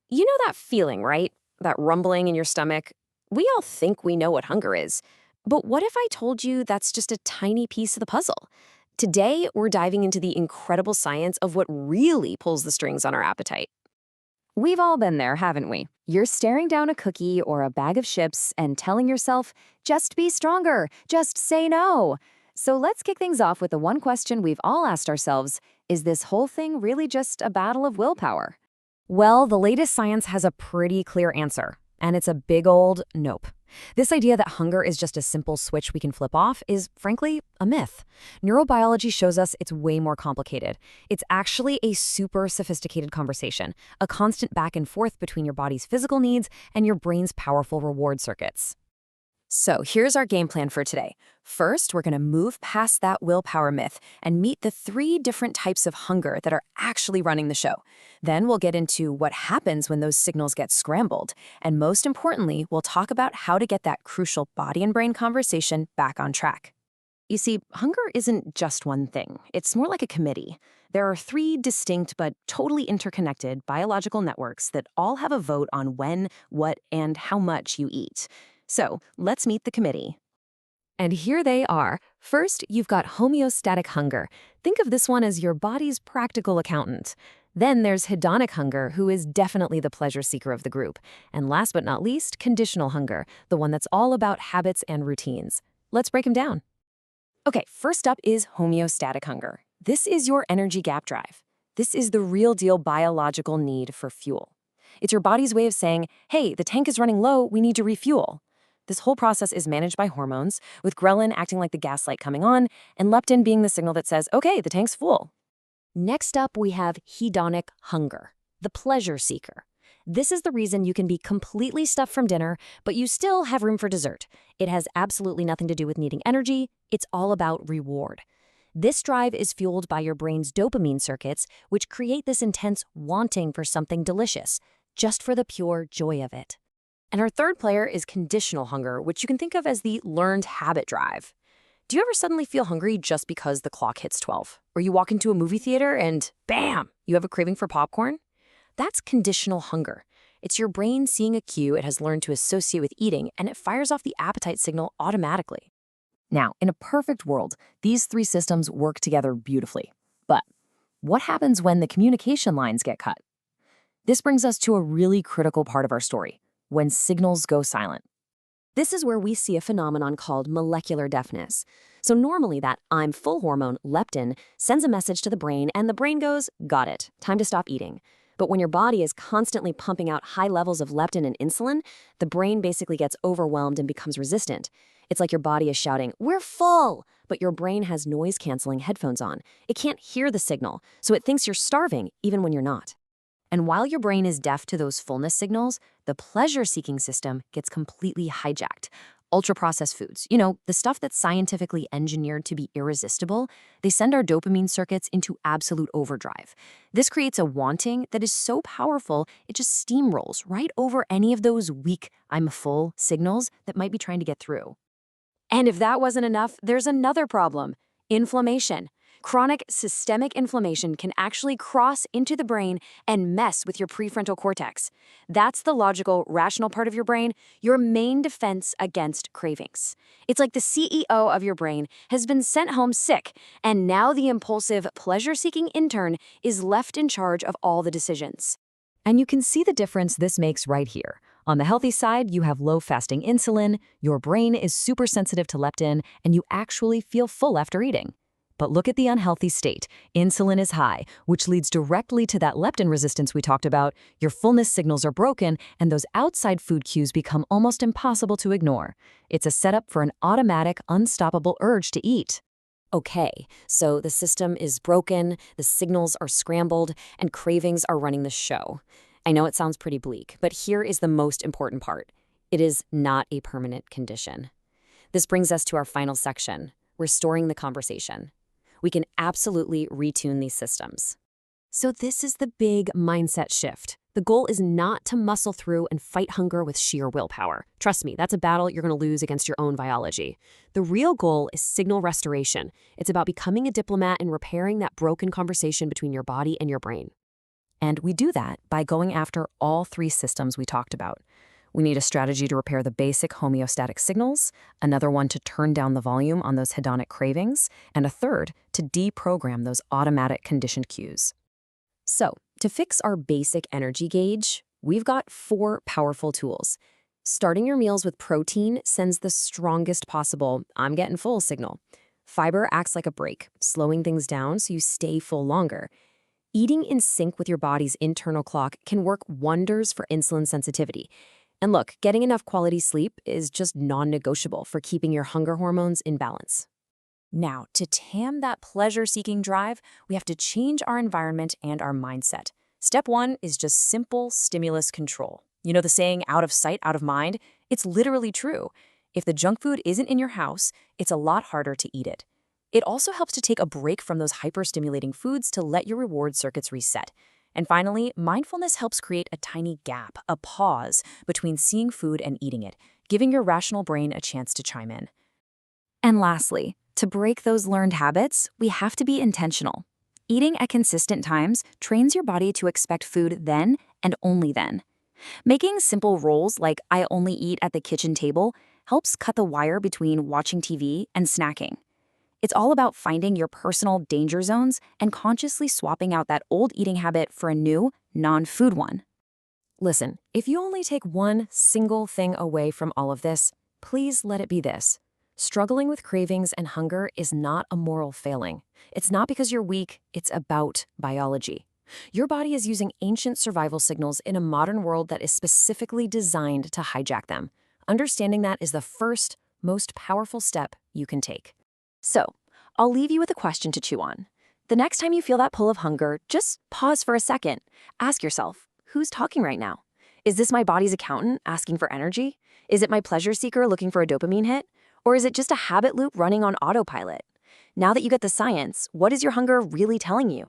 You know that feeling, right? That rumbling in your stomach? We all think we know what hunger is. But what if I told you that's just a tiny piece of the puzzle? Today, we're diving into the incredible science of what really pulls the strings on our appetite. We've all been there, haven't we? You're staring down a cookie or a bag of chips and telling yourself, just be stronger, just say no. So let's kick things off with the one question we've all asked ourselves. Is this whole thing really just a battle of willpower? Well, the latest science has a pretty clear answer, and it's a big old nope. This idea that hunger is just a simple switch we can flip off is, frankly, a myth. Neurobiology shows us it's way more complicated. It's actually a super sophisticated conversation, a constant back and forth between your body's physical needs and your brain's powerful reward circuits. So here's our game plan for today. First, we're going to move past that willpower myth and meet the 3 different types of hunger that are actually running the show. Then we'll get into what happens when those signals get scrambled. And most importantly, we'll talk about how to get that crucial body and brain conversation back on track. You see, hunger isn't just one thing. It's more like a committee. There are 3 distinct but totally interconnected biological networks that all have a vote on when, what, and how much you eat. So let's meet the committee. And here they are. First, you've got homeostatic hunger. Think of this one as your body's practical accountant. Then there's hedonic hunger, who is definitely the pleasure seeker of the group. And last but not least, conditional hunger, the one that's all about habits and routines. Let's break them down. Okay, first up is homeostatic hunger. This is your energy gap drive. This is the real deal biological need for fuel. It's your body's way of saying, hey, the tank is running low, we need to refuel. This whole process is managed by hormones, with ghrelin acting like the gas light coming on, and leptin being the signal that says, okay, the tank's full. Next up, we have hedonic hunger, the pleasure seeker. This is the reason you can be completely stuffed from dinner, but you still have room for dessert. It has absolutely nothing to do with needing energy. It's all about reward. This drive is fueled by your brain's dopamine circuits, which create this intense wanting for something delicious, just for the pure joy of it. And our third player is conditional hunger, which you can think of as the learned habit drive. Do you ever suddenly feel hungry just because the clock hits 12? Or you walk into a movie theater and bam, you have a craving for popcorn? That's conditional hunger. It's your brain seeing a cue it has learned to associate with eating, and it fires off the appetite signal automatically. Now, in a perfect world, these 3 systems work together beautifully. But what happens when the communication lines get cut? This brings us to a really critical part of our story, when signals go silent. This is where we see a phenomenon called molecular deafness. So normally that I'm full hormone, leptin, sends a message to the brain and the brain goes, got it, time to stop eating. But when your body is constantly pumping out high levels of leptin and insulin, the brain basically gets overwhelmed and becomes resistant. It's like your body is shouting, we're full, but your brain has noise-canceling headphones on. It can't hear the signal, so it thinks you're starving even when you're not. And while your brain is deaf to those fullness signals, the pleasure-seeking system gets completely hijacked. Ultra-processed foods, the stuff that's scientifically engineered to be irresistible, they send our dopamine circuits into absolute overdrive. This creates a wanting that is so powerful, it just steamrolls right over any of those weak, I'm full signals that might be trying to get through. And if that wasn't enough, there's another problem: inflammation. Chronic systemic inflammation can actually cross into the brain and mess with your prefrontal cortex. That's the logical, rational part of your brain, your main defense against cravings. It's like the CEO of your brain has been sent home sick, and now the impulsive, pleasure-seeking intern is left in charge of all the decisions. And you can see the difference this makes right here. On the healthy side, you have low-fasting insulin, your brain is super sensitive to leptin, and you actually feel full after eating. But look at the unhealthy state. Insulin is high, which leads directly to that leptin resistance we talked about. Your fullness signals are broken, and those outside food cues become almost impossible to ignore. It's a setup for an automatic, unstoppable urge to eat. Okay, so the system is broken, the signals are scrambled, and cravings are running the show. I know it sounds pretty bleak, but here is the most important part. It is not a permanent condition. This brings us to our final section, restoring the conversation. We can absolutely retune these systems. So this is the big mindset shift. The goal is not to muscle through and fight hunger with sheer willpower. Trust me, that's a battle you're going to lose against your own biology. The real goal is signal restoration. It's about becoming a diplomat and repairing that broken conversation between your body and your brain. And we do that by going after all three systems we talked about. We need a strategy to repair the basic homeostatic signals, another one to turn down the volume on those hedonic cravings, and a third to deprogram those automatic conditioned cues. So, to fix our basic energy gauge, we've got 4 powerful tools. Starting your meals with protein sends the strongest possible "I'm getting full" signal. Fiber acts like a brake, slowing things down so you stay full longer. Eating in sync with your body's internal clock can work wonders for insulin sensitivity. And look, getting enough quality sleep is just non-negotiable for keeping your hunger hormones in balance. Now, to tame that pleasure-seeking drive, we have to change our environment and our mindset. Step 1 is just simple stimulus control. You know the saying, out of sight, out of mind? It's literally true. If the junk food isn't in your house, it's a lot harder to eat it. It also helps to take a break from those hyper-stimulating foods to let your reward circuits reset. And finally, mindfulness helps create a tiny gap, a pause, between seeing food and eating it, giving your rational brain a chance to chime in. And lastly, to break those learned habits, we have to be intentional. Eating at consistent times trains your body to expect food then and only then. Making simple rules like "I only eat at the kitchen table" helps cut the wire between watching TV and snacking. It's all about finding your personal danger zones and consciously swapping out that old eating habit for a new, non-food one. Listen, if you only take one single thing away from all of this, please let it be this. Struggling with cravings and hunger is not a moral failing. It's not because you're weak, it's about biology. Your body is using ancient survival signals in a modern world that is specifically designed to hijack them. Understanding that is the first, most powerful step you can take. So, I'll leave you with a question to chew on. The next time you feel that pull of hunger, just pause for a second. Ask yourself, who's talking right now? Is this my body's accountant asking for energy? Is it my pleasure seeker looking for a dopamine hit? Or is it just a habit loop running on autopilot? Now that you get the science, what is your hunger really telling you?